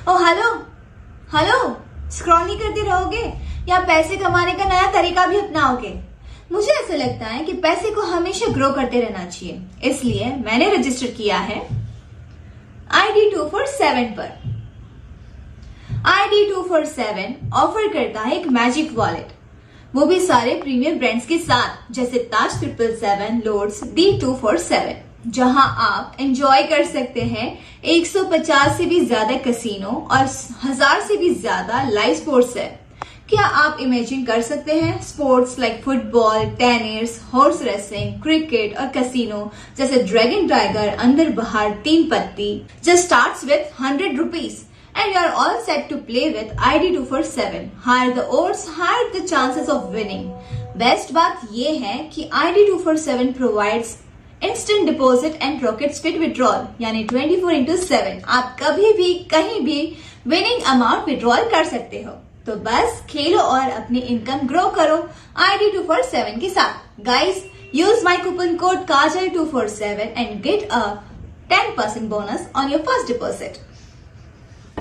ओ hello hello, scroll नहीं करते रहोगे या पैसे कमाने का नया तरीका भी अपनाओगे? मुझे ऐसा लगता है कि पैसे को हमेशा ग्रो करते रहना चाहिए, इसलिए मैंने रजिस्टर किया है ID247 पर। ID247 ऑफर करता है एक मैजिक वॉलेट, वो भी सारे प्रीमियर ब्रांड्स के साथ, जैसे ताज 777, लोड्स, D247, जहां आप एंजॉय कर सकते हैं 150 से भी ज्यादा कैसीनो और 1000 से भी ज्यादा लाइव स्पोर्ट्स है। क्या आप इमेजिन कर सकते हैं sports like football, tennis, horse racing, cricket और कैसीनो जैसे ड्रैगन टाइगर, अंदर बाहर, 3 पत्ती, just starts with 100 rupees and you are all set to play with ID247. Higher the odds, higher the chances of winning. Best बात ये है कि ID247 provides instant deposit and rocket speed withdrawal, यानी 24/7 आप कभी भी कहीं भी विनिंग अमाउंट विड्रॉल कर सकते हो। तो बस खेलो और अपनी इनकम ग्रो करो ID247 के साथ। Guys, use my coupon code KAJAL247 and get a 10% bonus on your first deposit.